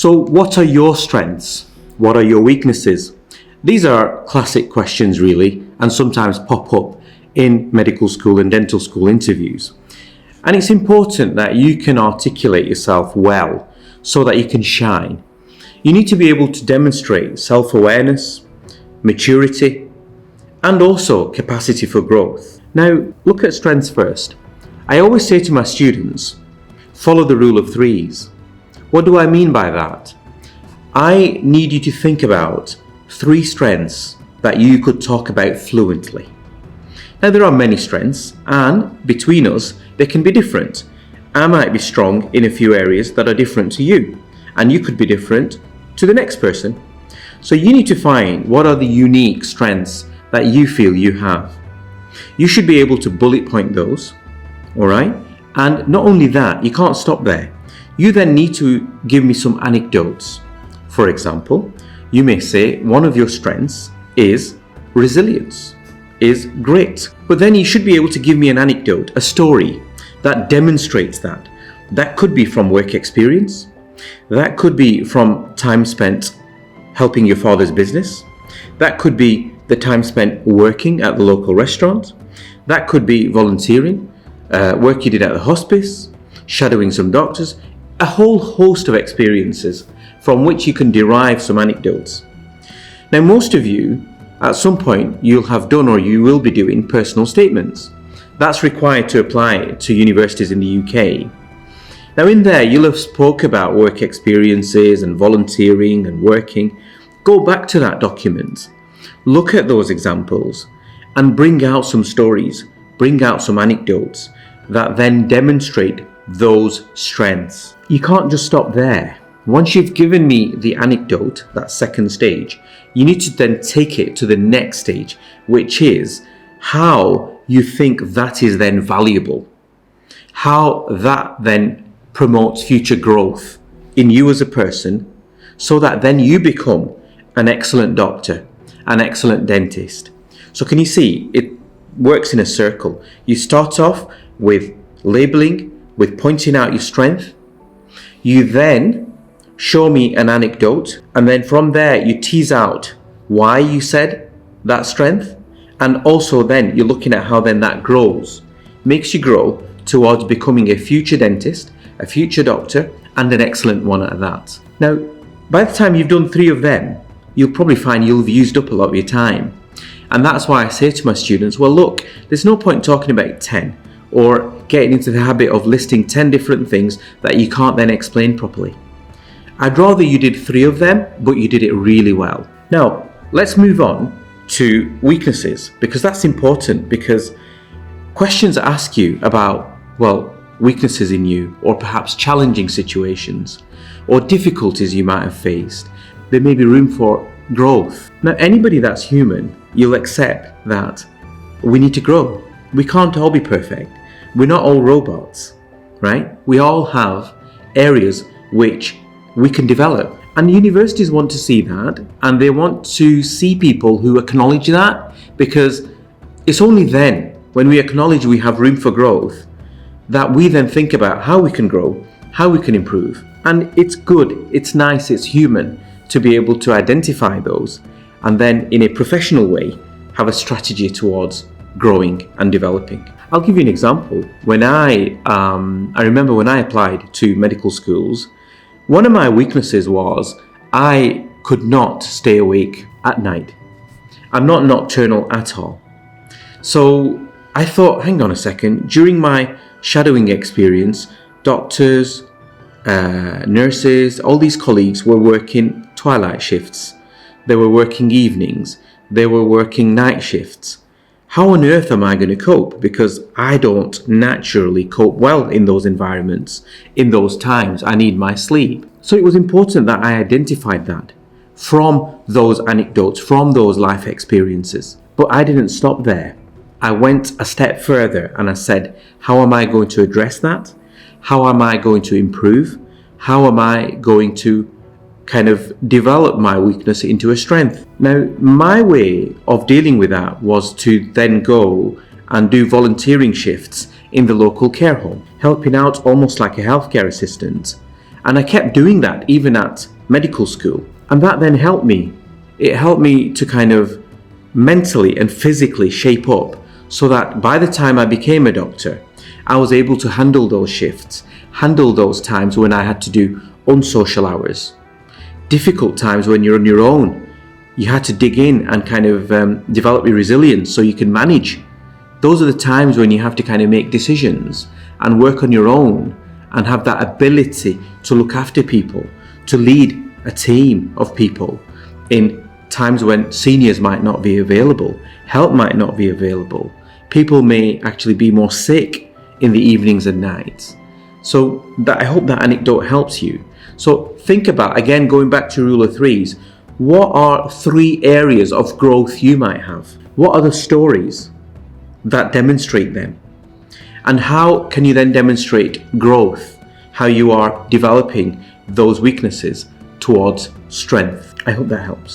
So what are your strengths? What are your weaknesses? These are classic questions really, and sometimes pop up in medical school and dental school interviews. And it's important that you can articulate yourself well so that you can shine. You need to be able to demonstrate self-awareness, maturity, and also capacity for growth. Now, look at strengths first. I always say to my students, follow the rule of threes. What do I mean by that? I need you to think about 3 strengths that you could talk about fluently. Now, there are many strengths, and between us, they can be different. I might be strong in a few areas that are different to you, and you could be different to the next person. So you need to find what are the unique strengths that you feel you have. You should be able to bullet point those, all right? And not only that, you can't stop there. You then need to give me some anecdotes. For example, you may say one of your strengths is resilience, is grit. But then you should be able to give me an anecdote, a story that demonstrates that. That could be from work experience. That could be from time spent helping your father's business. That could be the time spent working at the local restaurant. That could be volunteering, work you did at the hospice, shadowing some doctors, a whole host of experiences from which you can derive some anecdotes. Now, most of you, at some point, you'll have done or you will be doing personal statements. That's required to apply to universities in the UK. Now, in there, you'll have spoke about work experiences and volunteering and working. Go back to that document, look at those examples, and bring out some stories, bring out some anecdotes that then demonstrate those strengths. You can't just stop there. Once you've given me the anecdote, that second stage, you need to then take it to the next stage, which is how you think that is then valuable, how that then promotes future growth in you as a person, so that then you become an excellent doctor, an excellent dentist. So can you see, it works in a circle. You start off with labeling, with pointing out your strength. You then show me an anecdote, and then from there you tease out why you said that strength, and also then you're looking at how then that grows, makes you grow towards becoming a future dentist, a future doctor, and an excellent one at that. Now, by the time you've done 3 of them, you'll probably find you've used up a lot of your time. And that's why I say to my students, well, look, there's no point talking about 10 or getting into the habit of listing 10 different things that you can't then explain properly. I'd rather you did 3 of them, but you did it really well. Now, let's move on to weaknesses, because that's important, because questions ask you about, well, weaknesses in you, or perhaps challenging situations, or difficulties you might have faced. There may be room for growth. Now, anybody that's human, you'll accept that we need to grow. We can't all be perfect. We're not all robots, right? We all have areas which we can develop. And universities want to see that, and they want to see people who acknowledge that, because it's only then, when we acknowledge we have room for growth, that we then think about how we can grow, how we can improve. And it's good, it's nice, it's human to be able to identify those, and then in a professional way, have a strategy towards growing and developing. I'll give you an example. When I remember when I applied to medical schools, one of my weaknesses was I could not stay awake at night. I'm not nocturnal at all. So I thought, hang on a second, during my shadowing experience, doctors, nurses, all these colleagues were working twilight shifts. They were working evenings. They were working night shifts. How on earth am I going to cope? Because I don't naturally cope well in those environments. In those times, I need my sleep. So it was important that I identified that from those anecdotes, from those life experiences. But I didn't stop there. I went a step further and I said, how am I going to address that? How am I going to improve? How am I going to kind of develop my weakness into a strength? Now, my way of dealing with that was to then go and do volunteering shifts in the local care home, helping out almost like a healthcare assistant. And I kept doing that even at medical school. And that then helped me. It helped me to kind of mentally and physically shape up so that by the time I became a doctor, I was able to handle those shifts, handle those times when I had to do unsocial hours, difficult times when you're on your own. You had to dig in and kind of develop your resilience so you can manage. Those are the times when you have to kind of make decisions and work on your own and have that ability to look after people, to lead a team of people in times when seniors might not be available, help might not be available. People may actually be more sick in the evenings and nights. So I hope that anecdote helps you. So think about, again, going back to rule of threes, what are 3 areas of growth you might have? What are the stories that demonstrate them? And how can you then demonstrate growth? How you are developing those weaknesses towards strength? I hope that helps.